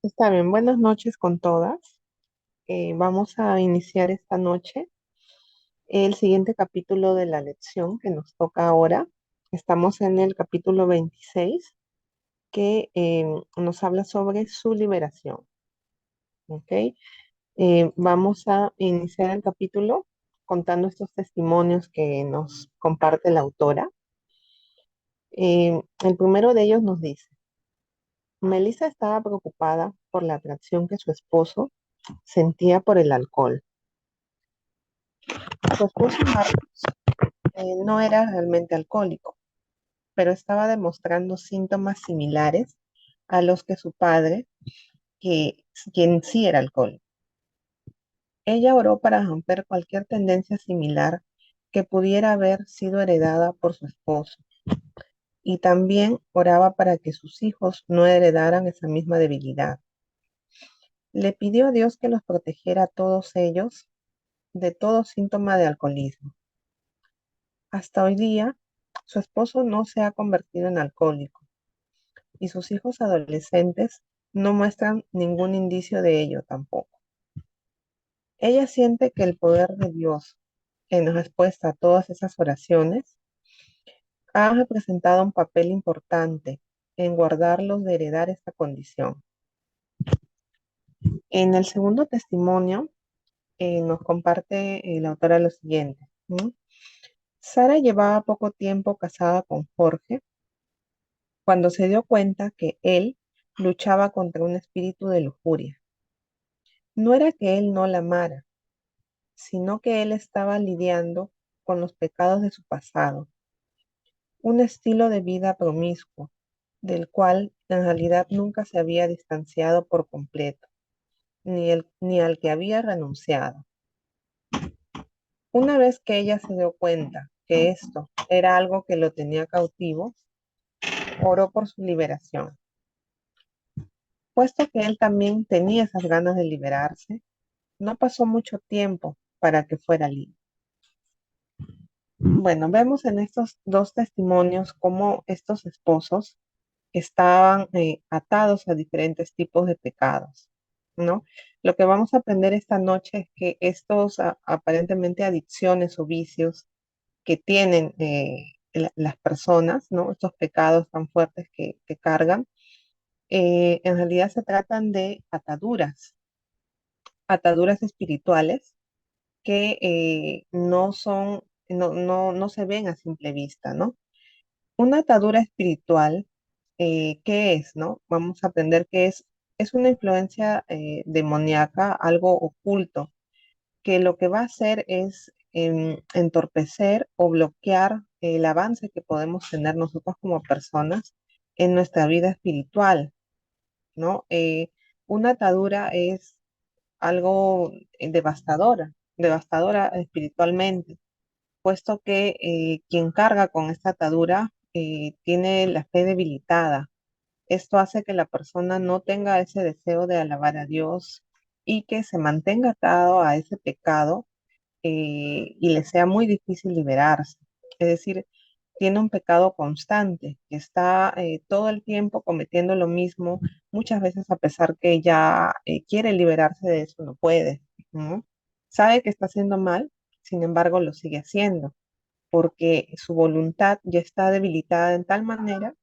Está bien, buenas noches con todas. Vamos a iniciar esta noche el siguiente capítulo de la lección que nos toca ahora. Estamos en el capítulo 26 que nos habla sobre su liberación. ¿Ok? Vamos a iniciar el capítulo contando estos testimonios que nos comparte la autora. El primero de ellos nos dice, Melissa estaba preocupada por la atracción que su esposo sentía por el alcohol. Su esposo Marcos no era realmente alcohólico, pero estaba demostrando síntomas similares a los que su padre, que, quien sí era alcohólico. Ella oró para romper cualquier tendencia similar que pudiera haber sido heredada por su esposo, y también oraba para que sus hijos no heredaran esa misma debilidad. Le pidió a Dios que los protegiera a todos ellos de todo síntoma de alcoholismo. Hasta hoy día, su esposo no se ha convertido en alcohólico y sus hijos adolescentes no muestran ningún indicio de ello tampoco. Ella siente que el poder de Dios en respuesta a todas esas oraciones ha representado un papel importante en guardarlos de heredar esta condición. En el segundo testimonio nos comparte la autora lo siguiente. Sara llevaba poco tiempo casada con Jorge cuando se dio cuenta que él luchaba contra un espíritu de lujuria. No era que él no la amara, sino que él estaba lidiando con los pecados de su pasado, un estilo de vida promiscuo, del cual en realidad nunca se había distanciado por completo, ni al que había renunciado. Una vez que ella se dio cuenta que esto era algo que lo tenía cautivo, oró por su liberación. Puesto que él también tenía esas ganas de liberarse, no pasó mucho tiempo para que fuera libre. Bueno, vemos en estos dos testimonios cómo estos esposos estaban atados a diferentes tipos de pecados, ¿no? Lo que vamos a aprender esta noche es que estos aparentemente adicciones o vicios que tienen las personas, ¿no? Estos pecados tan fuertes que cargan, en realidad se tratan de ataduras espirituales que no se ven a simple vista, ¿no? Una atadura espiritual, ¿qué es, no? Vamos a aprender qué es una influencia demoníaca, algo oculto, que lo que va a hacer es entorpecer o bloquear el avance que podemos tener nosotros como personas en nuestra vida espiritual, ¿no? Una atadura es algo devastadora espiritualmente, puesto que quien carga con esta atadura tiene la fe debilitada. Esto hace que la persona no tenga ese deseo de alabar a Dios y que se mantenga atado a ese pecado y le sea muy difícil liberarse. Es decir, tiene un pecado constante, que está todo el tiempo cometiendo lo mismo, muchas veces a pesar que ya quiere liberarse de eso, no puede, ¿no? Sabe que está haciendo mal, sin embargo lo sigue haciendo, porque su voluntad ya está debilitada en tal manera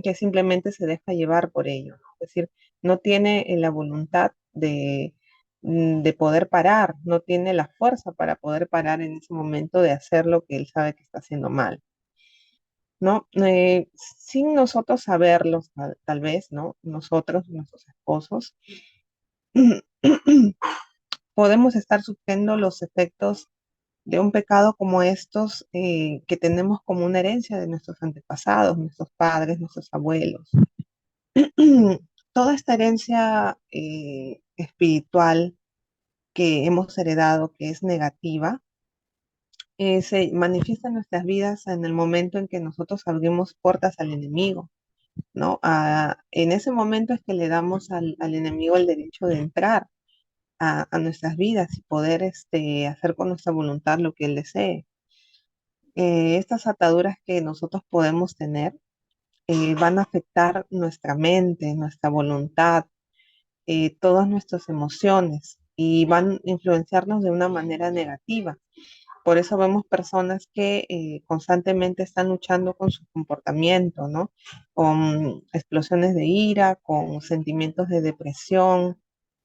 que simplemente se deja llevar por ello, ¿no? Es decir, no tiene la voluntad de poder parar, no tiene la fuerza para poder parar en ese momento de hacer lo que él sabe que está haciendo mal, ¿no? Sin nosotros saberlo, tal vez, ¿no? Nosotros, nuestros esposos, podemos estar sufriendo los efectos de un pecado como estos que tenemos como una herencia de nuestros antepasados, nuestros padres, nuestros abuelos. Toda esta herencia espiritual que hemos heredado, que es negativa, se manifiesta en nuestras vidas en el momento en que nosotros abrimos puertas al enemigo, ¿no? En ese momento es que le damos al enemigo el derecho de entrar a nuestras vidas y poder hacer con nuestra voluntad lo que él desee. Estas ataduras que nosotros podemos tener van a afectar nuestra mente, nuestra voluntad, todas nuestras emociones y van a influenciarnos de una manera negativa. Por eso vemos personas que constantemente están luchando con su comportamiento, ¿no? Con explosiones de ira, con sentimientos de depresión,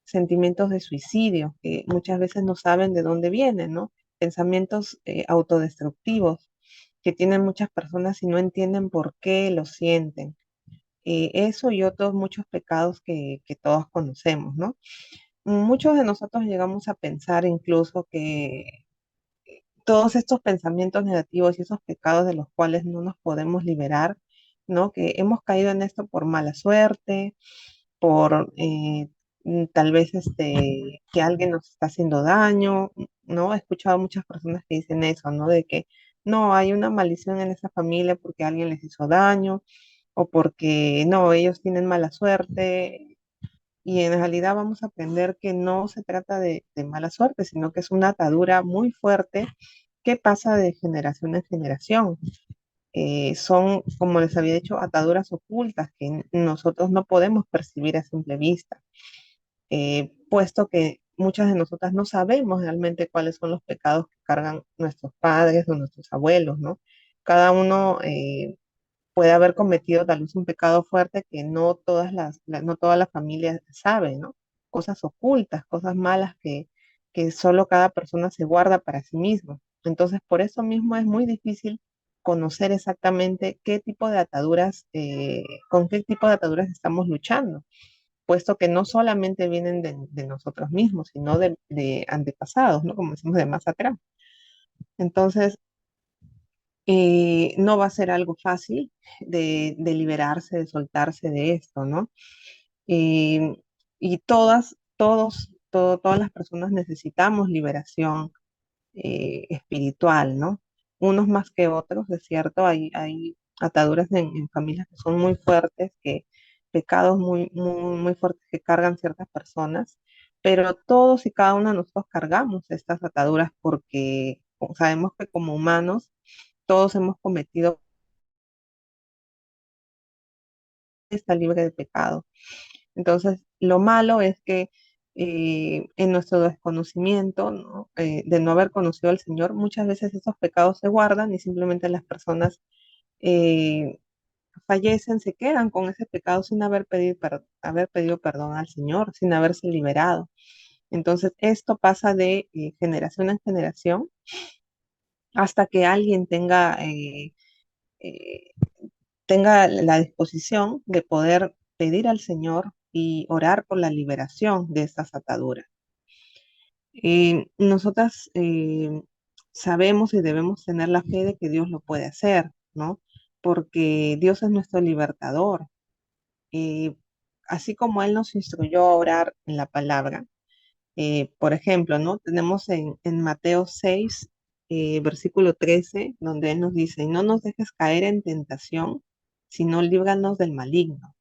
sentimientos de suicidio, que muchas veces no saben de dónde vienen, ¿no? Pensamientos autodestructivos que tienen muchas personas y no entienden por qué lo sienten. Eso y otros muchos pecados que todos conocemos, ¿no? Muchos de nosotros llegamos a pensar incluso que todos estos pensamientos negativos y esos pecados de los cuales no nos podemos liberar, ¿no? Que hemos caído en esto por mala suerte, por tal vez que alguien nos está haciendo daño, ¿no? He escuchado muchas personas que dicen eso, ¿no? De que no, hay una maldición en esa familia porque alguien les hizo daño o porque no, ellos tienen mala suerte. Y en realidad vamos a aprender que no se trata de mala suerte, sino que es una atadura muy fuerte que pasa de generación en generación. Son, como les había dicho, ataduras ocultas que nosotros no podemos percibir a simple vista, puesto que muchas de nosotras no sabemos realmente cuáles son los pecados que cargan nuestros padres o nuestros abuelos, ¿no? Cada uno puede haber cometido tal vez un pecado fuerte que no no toda la familia sabe, ¿no? Cosas ocultas, cosas malas que solo cada persona se guarda para sí mismo. Entonces, por eso mismo es muy difícil conocer exactamente qué tipo de ataduras, con qué tipo de ataduras estamos luchando, puesto que no solamente vienen de nosotros mismos, sino de antepasados, ¿no? Como decimos, de más atrás. Entonces, no va a ser algo fácil de liberarse, de soltarse de esto, ¿no? Eh, y todas las personas necesitamos liberación espiritual, ¿no? Unos más que otros, es cierto, hay ataduras en familias que son muy fuertes, pecados muy fuertes que cargan ciertas personas, pero todos y cada uno de nosotros cargamos estas ataduras porque sabemos que como humanos todos hemos cometido, está libre de pecado. Entonces, lo malo es que en nuestro desconocimiento, ¿no? De no haber conocido al Señor, muchas veces esos pecados se guardan y simplemente las personas eh, fallecen, se quedan con ese pecado sin haber pedido perdón al Señor, sin haberse liberado. Entonces, esto pasa de generación en generación hasta que alguien eh, tenga la disposición de poder pedir al Señor y orar por la liberación de estas ataduras. Nosotras sabemos y debemos tener la fe de que Dios lo puede hacer, ¿no? Porque Dios es nuestro libertador. Eh, Así como Él nos instruyó a orar en la palabra, por ejemplo, ¿no? Tenemos en Mateo 6, versículo 13, donde Él nos dice, no nos dejes caer en tentación, sino líbranos del maligno.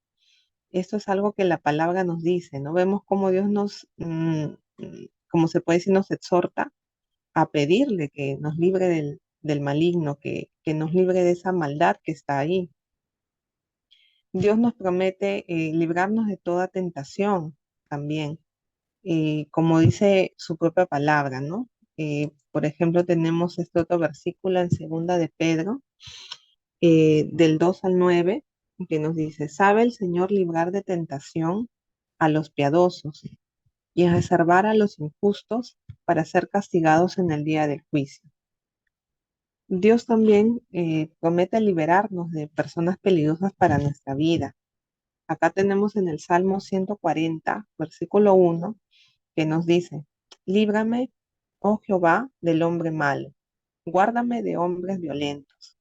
Esto es algo que la palabra nos dice, ¿no? Vemos cómo Dios como se puede decir, nos exhorta a pedirle que nos libre del maligno, que nos libre de esa maldad que está ahí. Dios nos promete librarnos de toda tentación también, como dice su propia palabra, ¿no? Por ejemplo, tenemos este otro versículo en segunda de Pedro, del 2 al 9, que nos dice, sabe el Señor librar de tentación a los piadosos y reservar a los injustos para ser castigados en el día del juicio. Dios también promete liberarnos de personas peligrosas para nuestra vida. Acá tenemos en el Salmo 140, versículo 1, que nos dice, líbrame, oh Jehová, del hombre malo, guárdame de hombres violentos.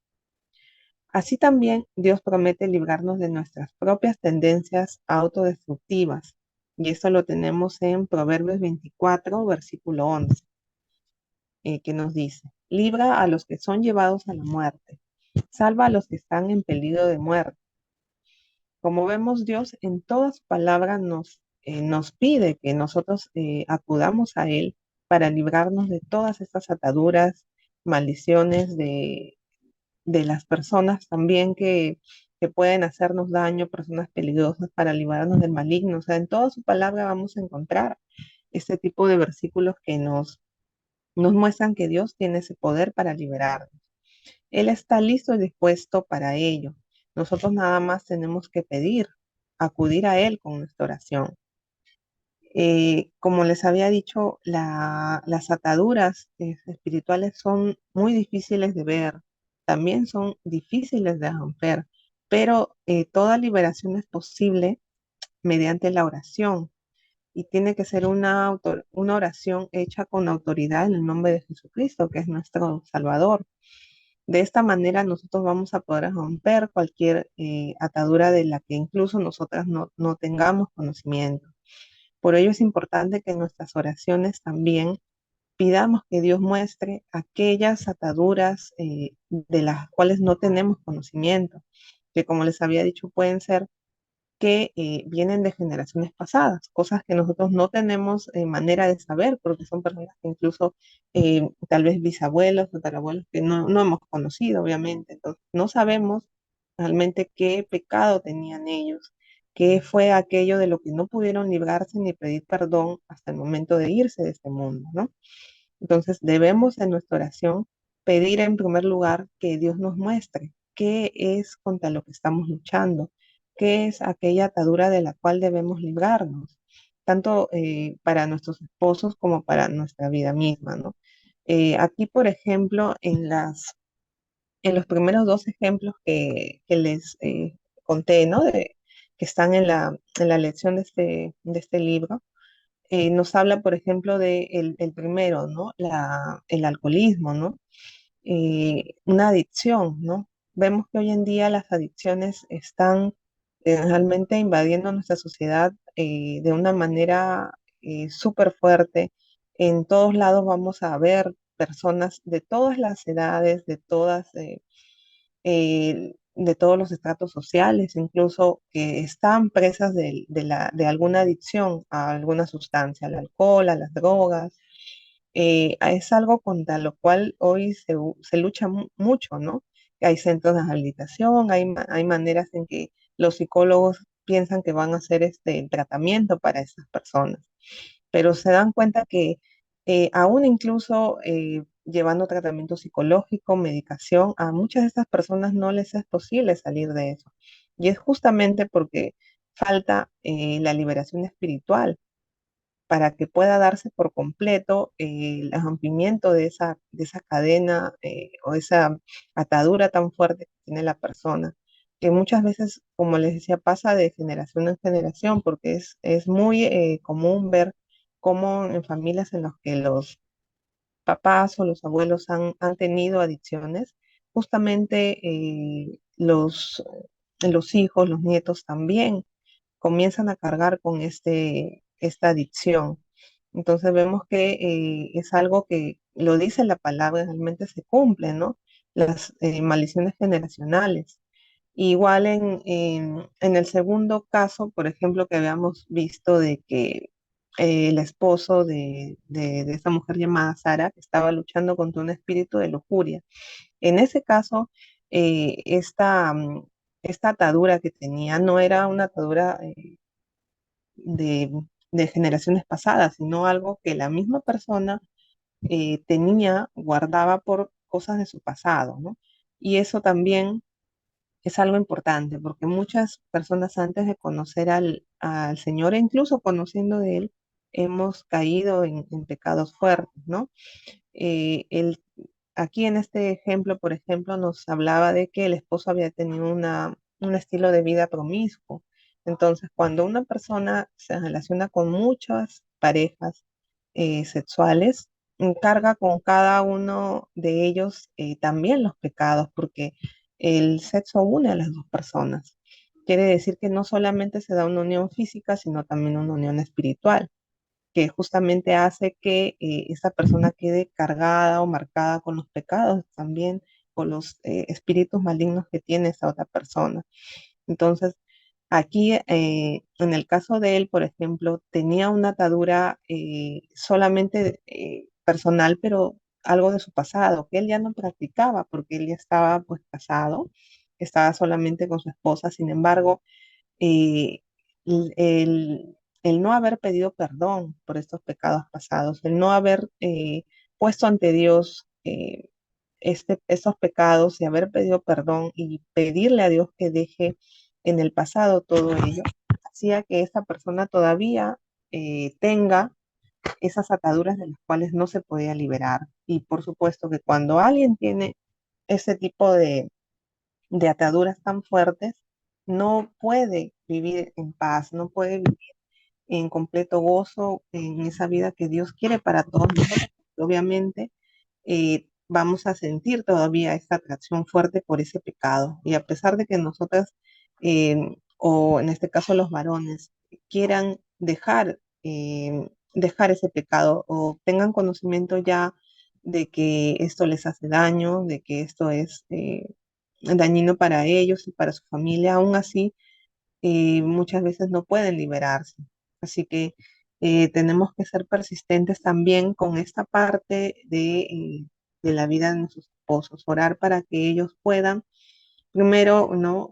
Así también Dios promete librarnos de nuestras propias tendencias autodestructivas. Y esto lo tenemos en Proverbios 24, versículo 11, que nos dice, libra a los que son llevados a la muerte, salva a los que están en peligro de muerte. Como vemos, Dios en todas sus palabras nos pide que nosotros acudamos a Él para librarnos de todas estas ataduras, maldiciones de las personas también que que pueden hacernos daño, personas peligrosas para librarnos del maligno. O sea, en toda su palabra vamos a encontrar este tipo de versículos que nos muestran que Dios tiene ese poder para liberarnos. Él está listo y dispuesto para ello. Nosotros nada más tenemos que pedir, acudir a Él con nuestra oración. Como les había dicho, las ataduras espirituales son muy difíciles de ver, también son difíciles de romper, pero toda liberación es posible mediante la oración y tiene que ser una oración hecha con autoridad en el nombre de Jesucristo, que es nuestro Salvador. De esta manera nosotros vamos a poder romper cualquier atadura de la que incluso nosotras no tengamos conocimiento. Por ello es importante que en nuestras oraciones también pidamos que Dios muestre aquellas ataduras de las cuales no tenemos conocimiento, que como les había dicho pueden ser que vienen de generaciones pasadas, cosas que nosotros no tenemos manera de saber, porque son personas que incluso tal vez bisabuelos o tatarabuelos que no hemos conocido, obviamente. Entonces, no sabemos realmente qué pecado tenían ellos, qué fue aquello de lo que no pudieron librarse ni pedir perdón hasta el momento de irse de este mundo, ¿no? Entonces debemos en nuestra oración pedir en primer lugar que Dios nos muestre qué es contra lo que estamos luchando, qué es aquella atadura de la cual debemos librarnos, tanto para nuestros esposos como para nuestra vida misma, ¿no? Aquí, por ejemplo, en los primeros dos ejemplos que les conté, ¿no? Que están en la lección de este libro, nos habla, por ejemplo, de el primero, ¿no? El alcoholismo, ¿no? Una adicción, ¿no? Vemos que hoy en día las adicciones están realmente invadiendo nuestra sociedad de una manera súper fuerte. En todos lados vamos a ver personas de todas las edades, de todos los estratos sociales, incluso que están presas de alguna adicción a alguna sustancia, al alcohol, a las drogas. Es algo contra lo cual hoy se lucha mucho, ¿no? Hay centros de rehabilitación, hay maneras en que los psicólogos piensan que van a hacer el tratamiento para esas personas, pero se dan cuenta que aún incluso llevando tratamiento psicológico, medicación, a muchas de estas personas no les es posible salir de eso. Y es justamente porque falta la liberación espiritual para que pueda darse por completo el rompimiento de esa cadena o esa atadura tan fuerte que tiene la persona, que muchas veces, como les decía, pasa de generación en generación, porque es muy común ver cómo en familias en las que los papás o los abuelos han tenido adicciones, justamente los hijos, los nietos también comienzan a cargar con esta adicción. Entonces vemos que es algo que lo dice la palabra, realmente se cumple, ¿no? Las maldiciones generacionales. Igual en el segundo caso, por ejemplo, que habíamos visto de que el esposo de esta mujer llamada Sara, que estaba luchando contra un espíritu de lujuria. En ese caso, esta atadura que tenía no era una atadura de, de generaciones pasadas, sino algo que la misma persona tenía, guardaba por cosas de su pasado, ¿no? Y eso también es algo importante, porque muchas personas antes de conocer al Señor, e incluso conociendo de Él, hemos caído en pecados fuertes, ¿no? Eh, el, Aquí en este ejemplo, por ejemplo, nos hablaba de que el esposo había tenido un estilo de vida promiscuo. Entonces, cuando una persona se relaciona con muchas parejas sexuales, carga con cada uno de ellos también los pecados, porque el sexo une a las dos personas. Quiere decir que no solamente se da una unión física, sino también una unión espiritual que justamente hace que esa persona quede cargada o marcada con los pecados también, con los espíritus malignos que tiene esa otra persona. Entonces, aquí, en el caso de él, por ejemplo, tenía una atadura solamente personal, pero algo de su pasado, que él ya no practicaba porque él ya estaba pues casado, estaba solamente con su esposa. Sin embargo, eh, el, el- el no haber pedido perdón por estos pecados pasados, el no haber puesto ante Dios estos pecados y haber pedido perdón y pedirle a Dios que deje en el pasado todo ello, hacía que esta persona todavía tenga esas ataduras de las cuales no se podía liberar. Y por supuesto que cuando alguien tiene ese tipo de ataduras tan fuertes, no puede vivir en paz, no puede vivir en completo gozo en esa vida que Dios quiere para todos nosotros. Obviamente, vamos a sentir todavía esta atracción fuerte por ese pecado. Y a pesar de que nosotras, o en este caso los varones, quieran dejar ese pecado o tengan conocimiento ya de que esto les hace daño, de que esto es dañino para ellos y para su familia, aún así muchas veces no pueden liberarse. Así que tenemos que ser persistentes también con esta parte de la vida de nuestros esposos, orar para que ellos puedan, primero, ¿no?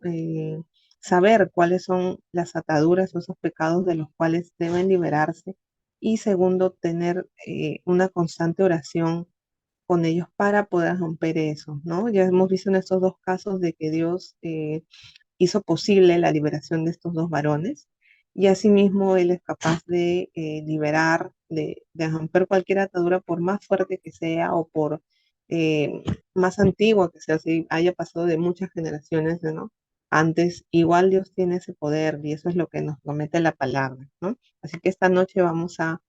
Saber cuáles son las ataduras o esos pecados de los cuales deben liberarse. Y segundo, tener una constante oración con ellos para poder romper eso, ¿no? Ya hemos visto en estos dos casos de que Dios hizo posible la liberación de estos dos varones y asimismo él es capaz de liberar, de romper cualquier atadura por más fuerte que sea o por más antigua que sea, si haya pasado de muchas generaciones, ¿no? Antes, igual Dios tiene ese poder y eso es lo que nos promete la palabra, ¿no? Así que esta noche vamos a,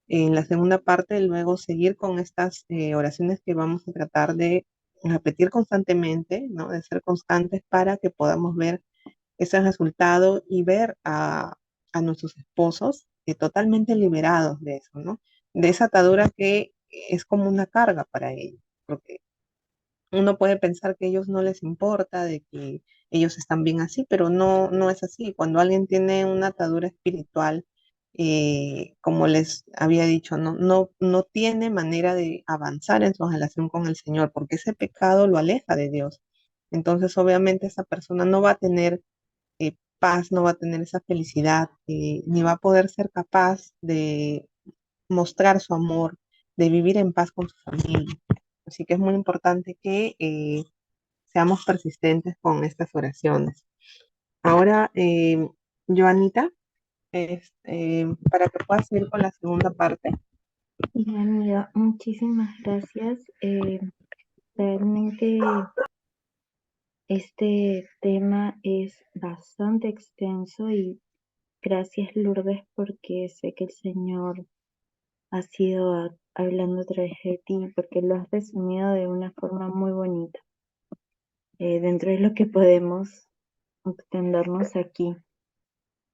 en la segunda parte, luego seguir con estas oraciones que vamos a tratar de repetir constantemente, ¿no? De ser constantes para que podamos ver ese resultado y ver a nuestros esposos totalmente liberados de eso, ¿no? De esa atadura que es como una carga para ellos, porque uno puede pensar que a ellos no les importa, de que ellos están bien así, pero no, no es así. Cuando alguien tiene una atadura espiritual, como les había dicho, no tiene manera de avanzar en su relación con el Señor, porque ese pecado lo aleja de Dios. Entonces, obviamente, esa persona no va a tener paz, no va a tener esa felicidad, ni va a poder ser capaz de mostrar su amor, de vivir en paz con su familia. Así que es muy importante que seamos persistentes con estas oraciones. Ahora, Joanita, para que puedas seguir con la segunda parte. Y amiga, muchísimas gracias. Realmente este tema es bastante extenso y gracias Lourdes porque sé que el Señor ha sido hablando a través de ti porque lo has resumido de una forma muy bonita. Dentro de lo que podemos extendernos aquí,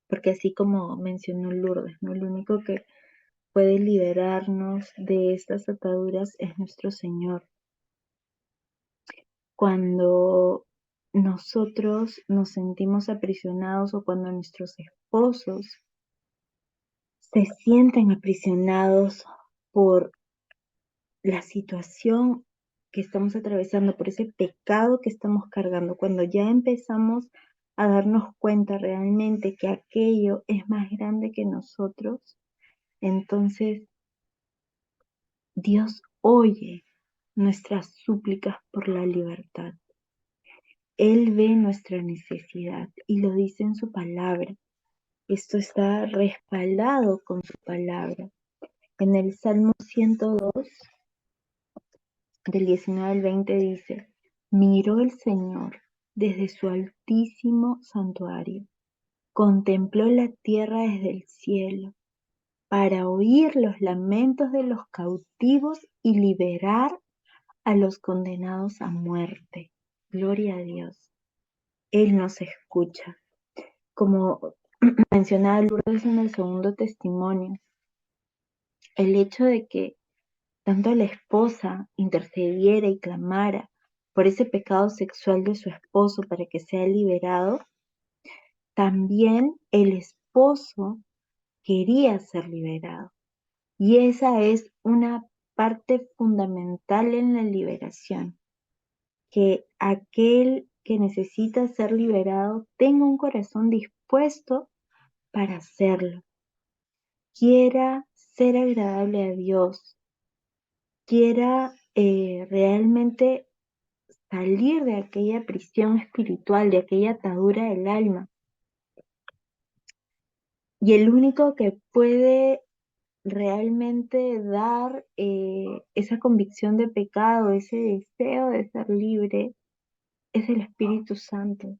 porque así como mencionó Lourdes, ¿no? Lo único que puede liberarnos de estas ataduras es nuestro Señor. Cuando nosotros nos sentimos aprisionados o cuando nuestros esposos se sienten aprisionados por la situación que estamos atravesando, por ese pecado que estamos cargando, cuando ya empezamos a darnos cuenta realmente que aquello es más grande que nosotros, entonces Dios oye nuestras súplicas por la libertad. Él ve nuestra necesidad y lo dice en su palabra. Esto está respaldado con su palabra. En el Salmo 102, del 19 al 20 dice, miró el Señor desde su altísimo santuario, contempló la tierra desde el cielo para oír los lamentos de los cautivos y liberar a los condenados a muerte. Gloria a Dios. Él nos escucha. Como mencionaba Lourdes en el segundo testimonio, el hecho de que tanto la esposa intercediera y clamara por ese pecado sexual de su esposo para que sea liberado, también el esposo quería ser liberado. Y esa es una parte fundamental en la liberación, que aquel que necesita ser liberado tenga un corazón dispuesto para hacerlo. Quiera ser agradable a Dios, quiera realmente salir de aquella prisión espiritual, de aquella atadura del alma. Y el único que puede realmente dar esa convicción de pecado, ese deseo de ser libre, es el Espíritu Santo.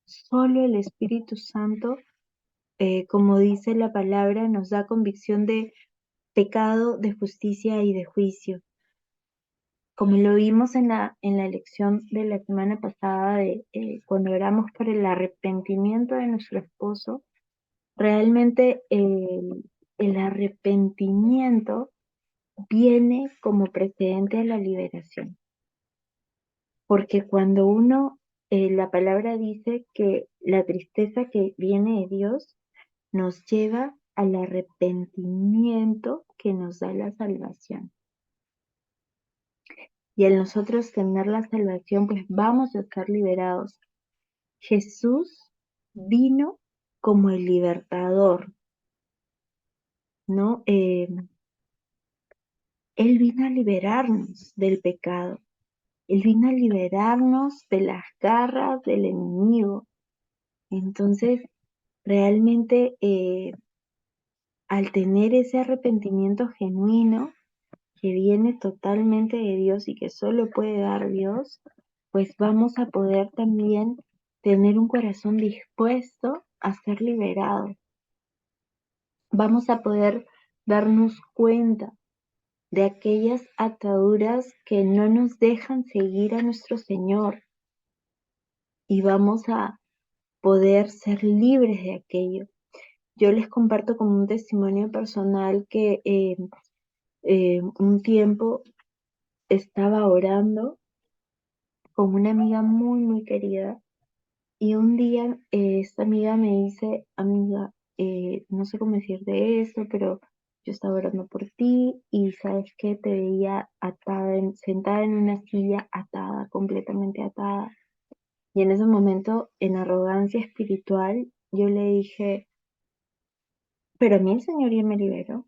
Solo el Espíritu Santo, como dice la palabra, nos da convicción de pecado, de justicia y de juicio. Como lo vimos en la lección de la semana pasada, cuando oramos por el arrepentimiento de nuestro esposo, realmente el arrepentimiento viene como precedente a la liberación. Porque cuando la palabra dice que la tristeza que viene de Dios nos lleva al arrepentimiento que nos da la salvación. Y al nosotros tener la salvación, pues vamos a ser liberados. Jesús vino como el libertador, ¿no? Él vino a liberarnos del pecado. Él vino a liberarnos de las garras del enemigo. Entonces, realmente, al tener ese arrepentimiento genuino que viene totalmente de Dios y que solo puede dar Dios, pues vamos a poder también tener un corazón dispuesto a ser liberado. Vamos a poder darnos cuenta de aquellas ataduras que no nos dejan seguir a nuestro Señor y vamos a poder ser libres de aquello. Yo les comparto como un testimonio personal que un tiempo estaba orando con una amiga muy, muy querida y un día esta amiga me dice, amiga, no sé cómo decir de eso, pero yo estaba orando por ti y sabes que te veía atada, sentada en una silla atada, completamente atada. Y en ese momento, en arrogancia espiritual, yo le dije, pero a mí el Señor ya me liberó,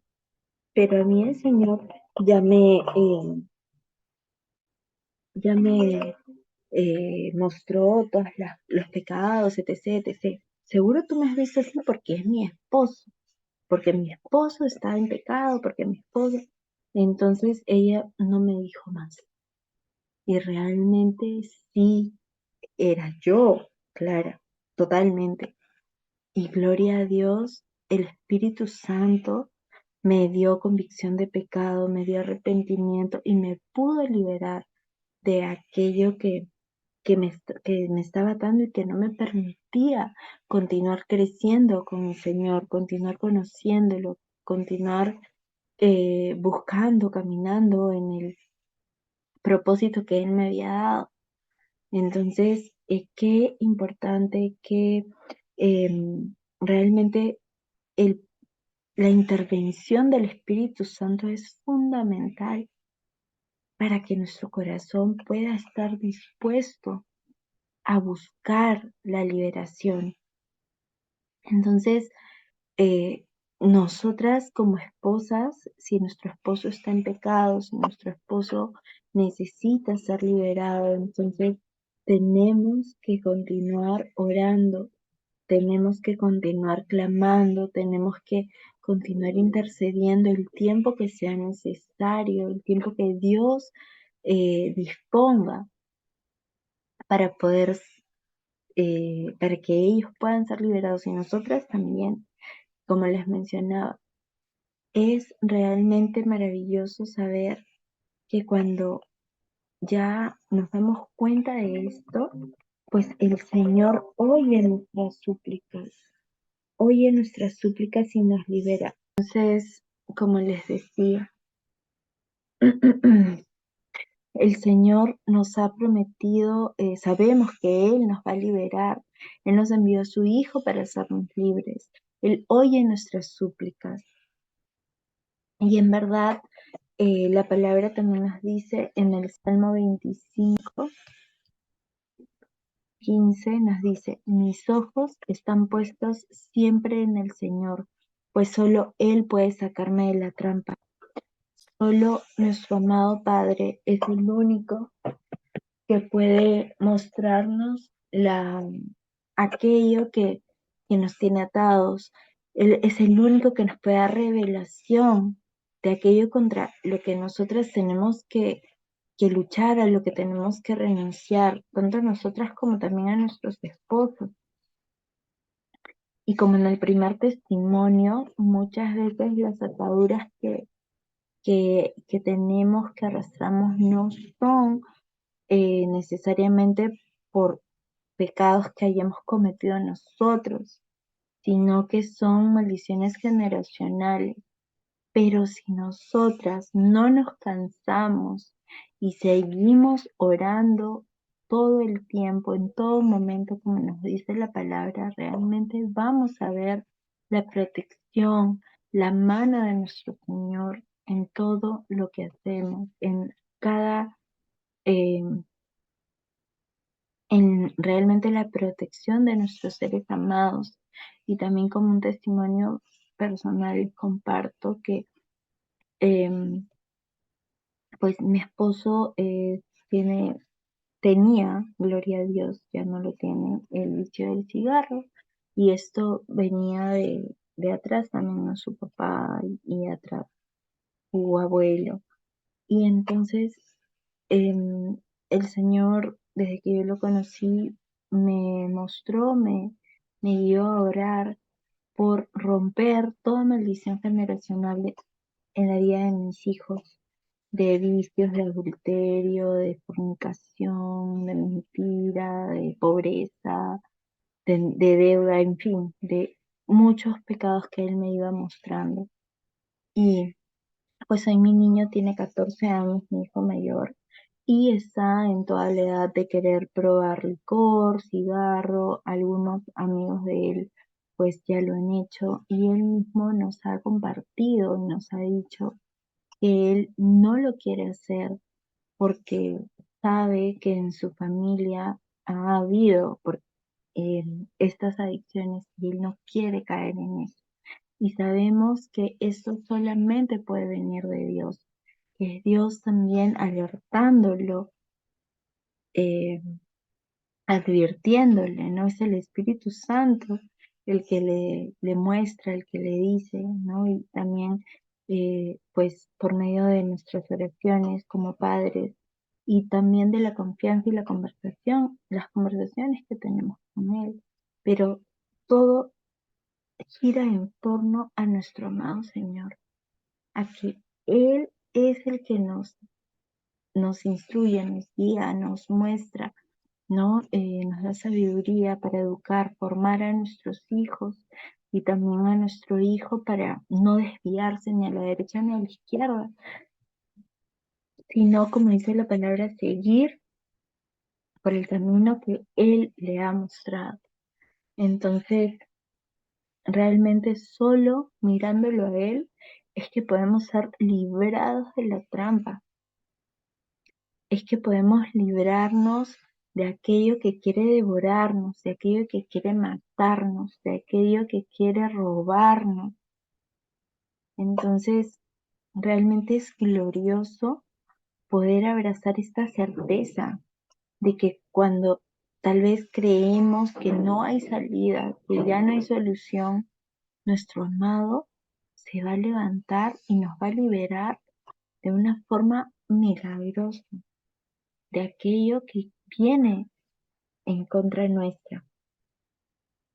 pero a mí el Señor ya me mostró todos los pecados, etc, etc. Seguro tú me has visto así porque es mi esposo, porque mi esposo está en pecado, porque mi esposo... Entonces ella no me dijo más. Y realmente sí era yo, Clara, totalmente. Y gloria a Dios, el Espíritu Santo me dio convicción de pecado, me dio arrepentimiento y me pudo liberar de aquello que me estaba dando y que no me permitía continuar creciendo con el Señor, continuar conociéndolo, continuar buscando, caminando en el propósito que Él me había dado. Entonces, qué importante que realmente el, la intervención del Espíritu Santo es fundamental para que nuestro corazón pueda estar dispuesto a buscar la liberación. Entonces, nosotras como esposas, si nuestro esposo está en pecado, si nuestro esposo necesita ser liberado, entonces tenemos que continuar orando, tenemos que continuar clamando, tenemos que continuar intercediendo el tiempo que sea necesario, el tiempo que Dios disponga para poder, para que ellos puedan ser liberados y nosotras también, como les mencionaba. Es realmente maravilloso saber que cuando ya nos damos cuenta de esto, pues el Señor oye nuestras súplicas y nos libera. Entonces, como les decía, el Señor nos ha prometido, sabemos que Él nos va a liberar. Él nos envió a su Hijo para hacernos libres. Él oye nuestras súplicas. Y en verdad, la palabra también nos dice en el Salmo 25, 15 nos dice, mis ojos están puestos siempre en el Señor, pues solo Él puede sacarme de la trampa. Solo nuestro amado Padre es el único que puede mostrarnos aquello que nos tiene atados. Él es el único que nos puede dar revelación de aquello contra lo que nosotras tenemos que luchar, a lo que tenemos que renunciar, tanto a nosotras como también a nuestros esposos. Y como en el primer testimonio, muchas veces las ataduras que tenemos, que arrastramos, no son necesariamente por pecados que hayamos cometido nosotros, sino que son maldiciones generacionales. Pero si nosotras no nos cansamos y seguimos orando todo el tiempo, en todo momento, como nos dice la palabra, realmente vamos a ver la protección, la mano de nuestro Señor en todo lo que hacemos, en cada, eh, en realmente la protección de nuestros seres amados. Y también como un testimonio personal comparto que pues mi esposo tenía, gloria a Dios, ya no lo tiene, el vicio del cigarro, y esto venía de atrás también, ¿no? Su papá y atrás su abuelo. Y entonces em, el Señor, desde que yo lo conocí, me mostró, me guió a orar por romper toda maldición generacional en la vida de mis hijos, de vicios, de adulterio, de fornicación, de mentira, de pobreza, de deuda, en fin, de muchos pecados que él me iba mostrando. Y pues hoy mi niño tiene 14 años, mi hijo mayor, y está en toda la edad de querer probar licor, cigarro. Algunos amigos de él pues ya lo han hecho y él mismo nos ha compartido y nos ha dicho que él no lo quiere hacer porque sabe que en su familia ha habido estas adicciones y él no quiere caer en eso. Y sabemos que esto solamente puede venir de Dios, que es Dios también alertándolo, eh, advirtiéndole, ¿no? Es el Espíritu Santo el que le muestra, el que le dice, ¿no? Y también, pues, por medio de nuestras oraciones como padres y también de la confianza y la conversación, las conversaciones que tenemos con Él, pero todo gira en torno a nuestro amado Señor, a que Él es el que nos instruye, nos guía, nos muestra, ¿no? Nos da sabiduría para educar, formar a nuestros hijos y también a nuestro hijo para no desviarse ni a la derecha ni a la izquierda, sino, como dice la palabra, seguir por el camino que Él le ha mostrado. Entonces, realmente solo mirándolo a Él es que podemos ser librados de la trampa, es que podemos librarnos de aquello que quiere devorarnos, de aquello que quiere matarnos, de aquello que quiere robarnos. Entonces, realmente es glorioso poder abrazar esta certeza de que cuando tal vez creemos que no hay salida, que ya no hay solución, nuestro amado se va a levantar y nos va a liberar de una forma milagrosa de aquello que viene en contra nuestra.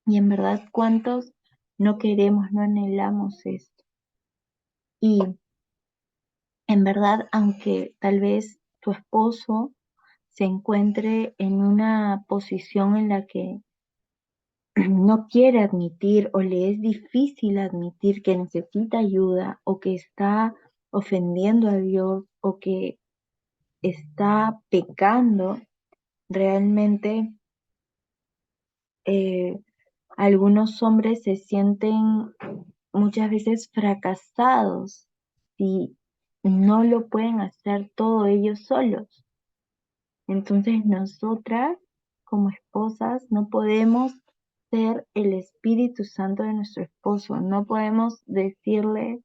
Y en verdad, ¿cuántos no queremos, no anhelamos esto? Y en verdad, aunque tal vez tu esposo se encuentre en una posición en la que no quiere admitir o le es difícil admitir que necesita ayuda o que está ofendiendo a Dios o que está pecando, realmente eh, algunos hombres se sienten muchas veces fracasados y no lo pueden hacer todo ellos solos. Entonces nosotras como esposas, no podemos ser el Espíritu Santo de nuestro esposo. No podemos decirle,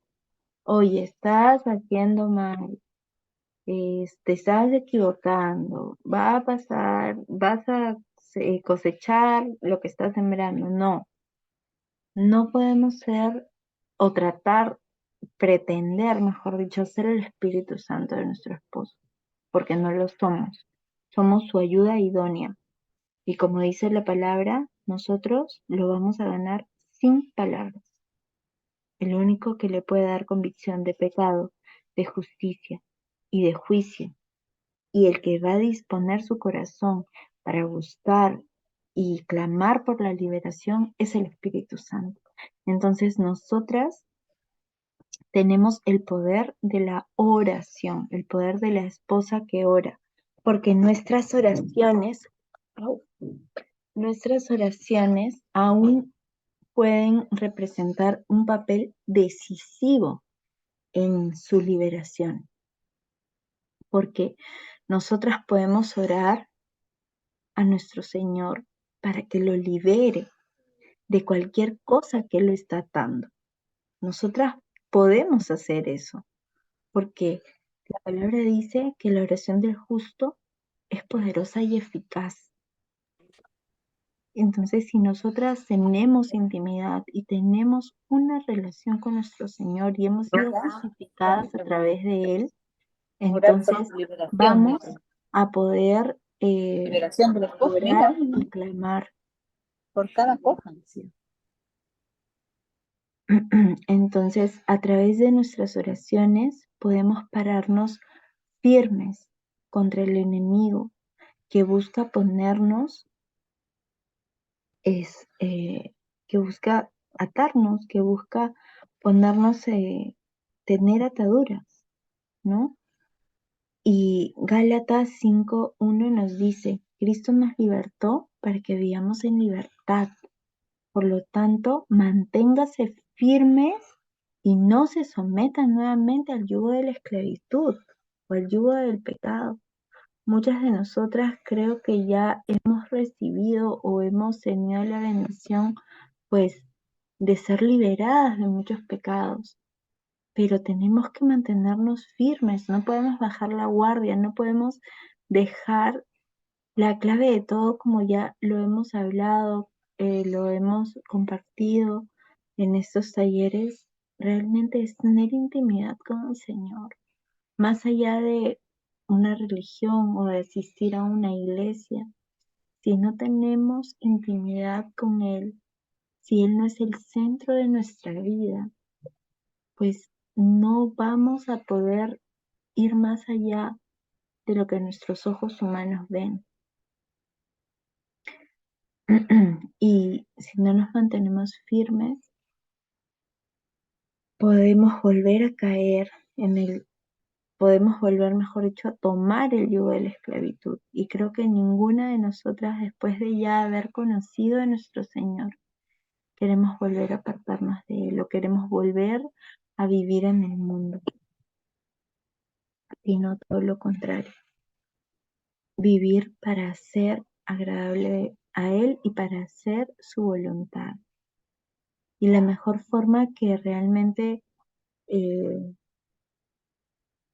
oye, estás haciendo mal, te estás equivocando, va a pasar, vas a cosechar lo que estás sembrando. No, no podemos ser o tratar, pretender, mejor dicho, ser el Espíritu Santo de nuestro esposo, porque no lo somos. Somos su ayuda idónea. Y como dice la palabra, nosotros lo vamos a ganar sin palabras. El único que le puede dar convicción de pecado, de justicia y de juicio, y el que va a disponer su corazón para buscar y clamar por la liberación es el Espíritu Santo. Entonces nosotras tenemos el poder de la oración, el poder de la esposa que ora, porque nuestras oraciones aún pueden representar un papel decisivo en su liberación, porque nosotras podemos orar a nuestro Señor para que lo libere de cualquier cosa que lo está atando. Nosotras podemos hacer eso, porque la palabra dice que la oración del justo es poderosa y eficaz. Entonces, si nosotras tenemos intimidad y tenemos una relación con nuestro Señor y hemos sido justificadas a través de Él, entonces vamos a poder Liberación del esposo, orar y clamar. por cada cosa. Entonces, a través de nuestras oraciones podemos pararnos firmes contra el enemigo que busca ponernos, que busca atarnos, que busca ponernos, tener ataduras, ¿no? Y Gálatas 5:1 nos dice, Cristo nos libertó para que vivamos en libertad. Por lo tanto, manténgase firmes y no se sometan nuevamente al yugo de la esclavitud o al yugo del pecado. Muchas de nosotras creo que ya hemos recibido o hemos tenido la bendición, pues, de ser liberadas de muchos pecados, pero tenemos que mantenernos firmes, no podemos bajar la guardia, no podemos dejar la clave de todo, como ya lo hemos hablado, lo hemos compartido en estos talleres, realmente es tener intimidad con el Señor, más allá de una religión o de asistir a una iglesia. Si no tenemos intimidad con Él, si Él no es el centro de nuestra vida, pues no vamos a poder ir más allá de lo que nuestros ojos humanos ven. Y si no nos mantenemos firmes, podemos volver a caer podemos volver, mejor dicho, a tomar el yugo de la esclavitud. Y creo que ninguna de nosotras, después de ya haber conocido a nuestro Señor, queremos volver a apartarnos de Él o queremos volver a vivir en el mundo, sino todo lo contrario. Vivir para ser agradable a Él y para hacer su voluntad. Y la mejor forma que realmente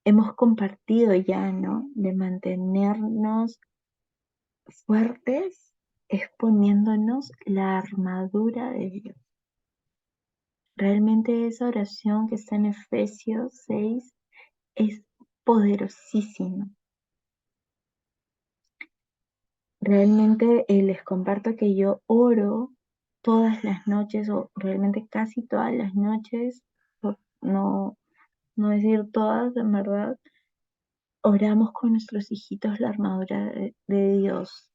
hemos compartido ya, ¿no? De mantenernos fuertes es poniéndonos la armadura de Dios. Realmente esa oración que está en Efesios 6 es poderosísima. Realmente les comparto que yo oro todas las noches, o realmente casi todas las noches, por no decir todas, en verdad, oramos con nuestros hijitos la armadura de Dios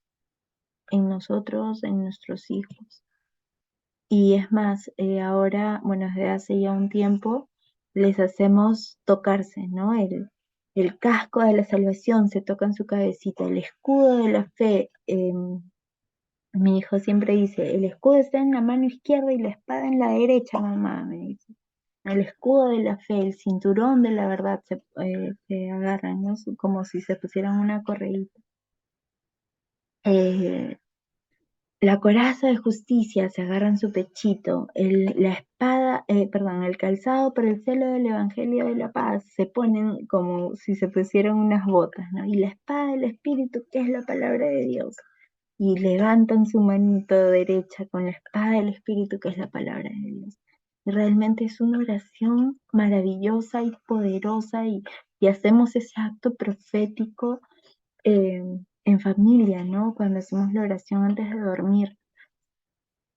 en nosotros, en nuestros hijos. Y es más, ahora, bueno, desde hace ya un tiempo, les hacemos tocarse, ¿no? El casco de la salvación se toca en su cabecita, el escudo de la fe. Mi hijo siempre dice, el escudo está en la mano izquierda y la espada en la derecha, mamá, me dice. El escudo de la fe, el cinturón de la verdad se agarran, ¿no? Como si se pusieran una correíta. la coraza de justicia se agarra en su pechito, la espada, perdón, el calzado por el celo del Evangelio de la Paz, se ponen como si se pusieran unas botas, ¿no? Y la espada del Espíritu, que es la palabra de Dios, y levantan su manito derecha con la espada del Espíritu, que es la palabra de Dios. Y realmente es una oración maravillosa y poderosa, y hacemos ese acto profético en familia, ¿no? Cuando hacemos la oración antes de dormir.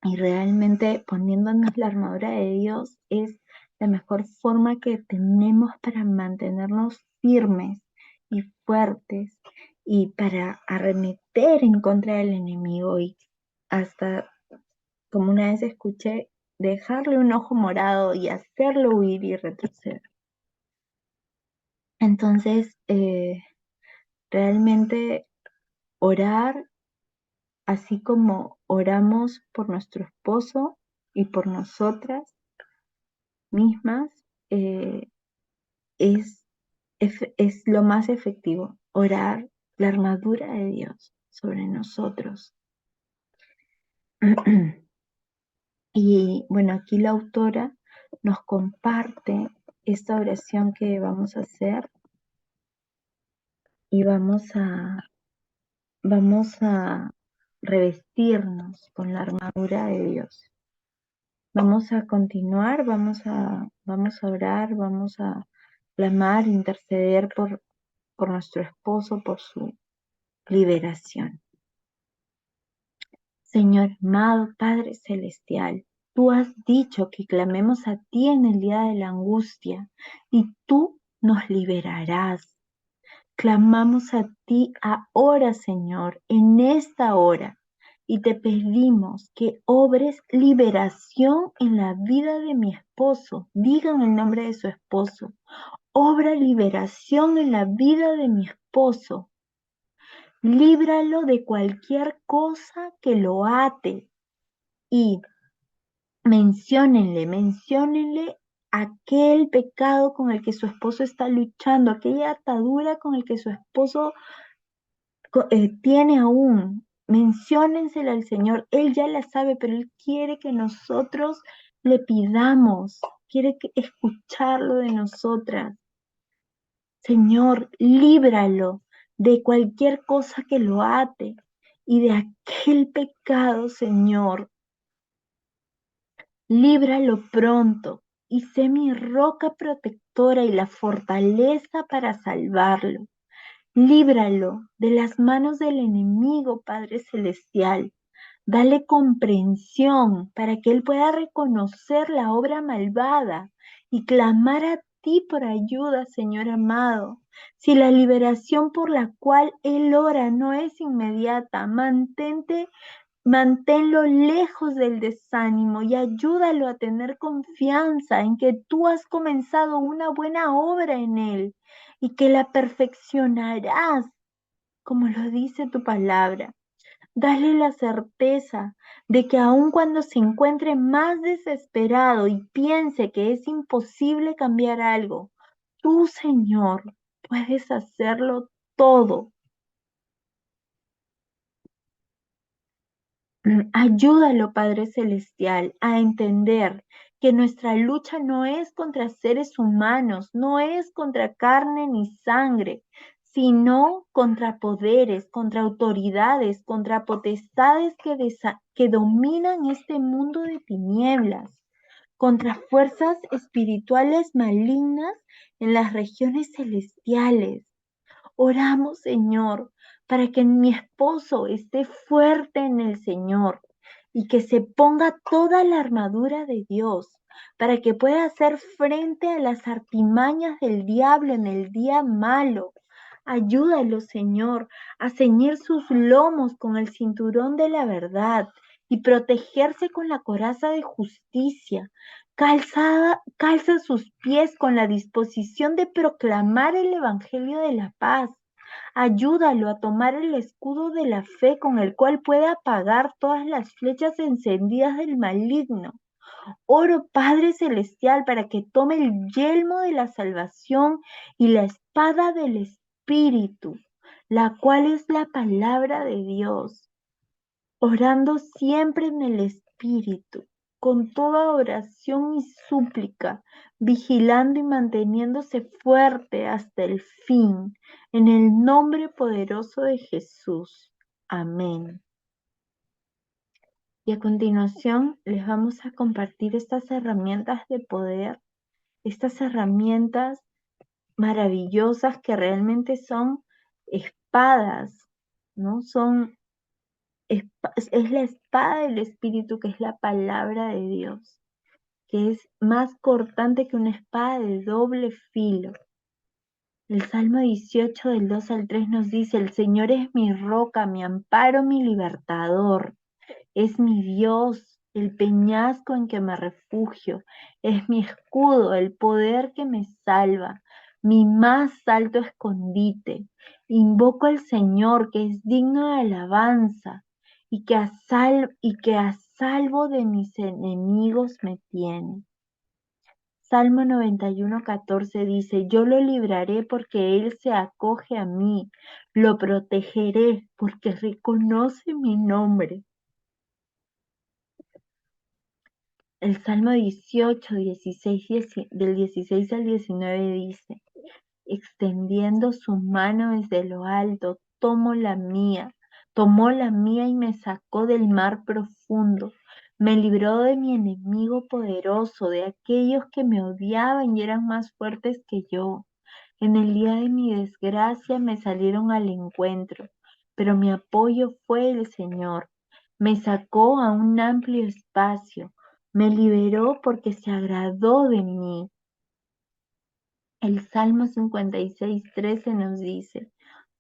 Y realmente poniéndonos la armadura de Dios es la mejor forma que tenemos para mantenernos firmes y fuertes y para arremeter en contra del enemigo y hasta, como una vez escuché, dejarle un ojo morado y hacerlo huir y retroceder. Entonces, realmente orar, así como oramos por nuestro esposo y por nosotras mismas, eh, es, es lo más efectivo, orar la armadura de Dios sobre nosotros. Y bueno, aquí la autora nos comparte esta oración que vamos a hacer y vamos a revestirnos con la armadura de Dios. Vamos a continuar, vamos a orar, vamos a clamar, interceder por nuestro esposo, por su liberación. Señor amado Padre Celestial, tú has dicho que clamemos a ti en el día de la angustia y tú nos liberarás. Clamamos a ti ahora, Señor, en esta hora, y te pedimos que obres liberación en la vida de mi esposo. Digan el nombre de su esposo. Obra liberación en la vida de mi esposo. Líbralo de cualquier cosa que lo ate. Y menciónenle aquel pecado con el que su esposo está luchando, aquella atadura con el que su esposo tiene aún. Menciónensela al Señor. Él ya la sabe, pero Él quiere que nosotros le pidamos, quiere escucharlo de nosotras. Señor, líbralo de cualquier cosa que lo ate y de aquel pecado, Señor. Líbralo pronto y sé mi roca protectora y la fortaleza para salvarlo. Líbralo de las manos del enemigo, Padre Celestial. Dale comprensión para que él pueda reconocer la obra malvada y clamar a ti por ayuda, Señor amado. Si la liberación por la cual él ora no es inmediata, manténlo lejos del desánimo y ayúdalo a tener confianza en que tú has comenzado una buena obra en él y que la perfeccionarás, como lo dice tu palabra. Dale la certeza de que aun cuando se encuentre más desesperado y piense que es imposible cambiar algo, tú, Señor, puedes hacerlo todo. Ayúdalo, Padre Celestial, a entender que nuestra lucha no es contra seres humanos, no es contra carne ni sangre, sino contra poderes, contra autoridades, contra potestades que dominan este mundo de tinieblas, contra fuerzas espirituales malignas en las regiones celestiales. Oramos, Señor, para que mi esposo esté fuerte en el Señor y que se ponga toda la armadura de Dios para que pueda hacer frente a las artimañas del diablo en el día malo. Ayúdalo, Señor, a ceñir sus lomos con el cinturón de la verdad y protegerse con la coraza de justicia. Calza sus pies con la disposición de proclamar el Evangelio de la paz. Ayúdalo a tomar el escudo de la fe con el cual puede apagar todas las flechas encendidas del maligno. Oro, Padre Celestial, para que tome el yelmo de la salvación y la espada del Espíritu, la cual es la palabra de Dios. orando siempre en el Espíritu, con toda oración y súplica, vigilando y manteniéndose fuerte hasta el fin, en el nombre poderoso de Jesús. Amén. Y a continuación les vamos a compartir estas herramientas de poder, estas herramientas maravillosas que realmente son espadas, ¿no? Es la espada del Espíritu, que es la palabra de Dios, que es más cortante que una espada de doble filo. El Salmo 18 del 2 al 3 nos dice: el Señor es mi roca, mi amparo, mi libertador. Es mi Dios, el peñasco en que me refugio, es mi escudo, el poder que me salva, mi más alto escondite. Invoco al Señor, que es digno de alabanza, y que a salvo de mis enemigos me tiene. Salmo 91:14 dice: yo lo libraré porque Él se acoge a mí, lo protegeré porque reconoce mi nombre. El Salmo 18, del 16 al 19 dice: extendiendo su mano desde lo alto, tomó la mía y me sacó del mar profundo. Me libró de mi enemigo poderoso, de aquellos que me odiaban y eran más fuertes que yo. En el día de mi desgracia me salieron al encuentro, pero mi apoyo fue el Señor. Me sacó a un amplio espacio, me liberó porque se agradó de mí. El Salmo 56:13 nos dice: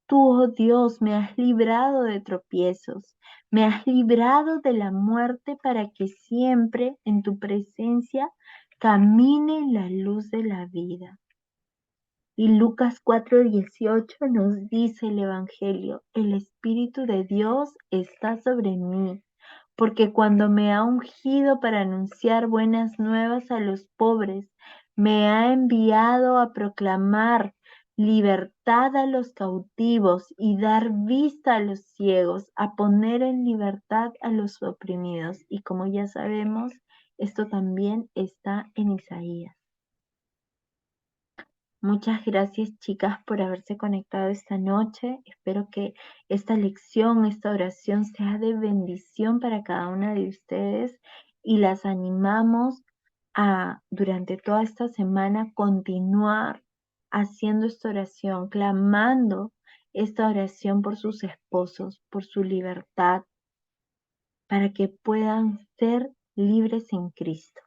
tú, oh Dios, me has librado de tropiezos, me has librado de la muerte para que siempre en tu presencia camine en la luz de la vida. Y Lucas 4:18 nos dice el Evangelio: el Espíritu de Dios está sobre mí, porque cuando me ha ungido para anunciar buenas nuevas a los pobres, me ha enviado a proclamar libertad a los cautivos y dar vista a los ciegos, a poner en libertad a los oprimidos. Y como ya sabemos, esto también está en Isaías. Muchas gracias, chicas, por haberse conectado esta noche. Espero que esta lección, esta oración sea de bendición para cada una de ustedes, y las animamos a, durante toda esta semana, continuar haciendo esta oración, clamando esta oración por sus esposos, por su libertad, para que puedan ser libres en Cristo.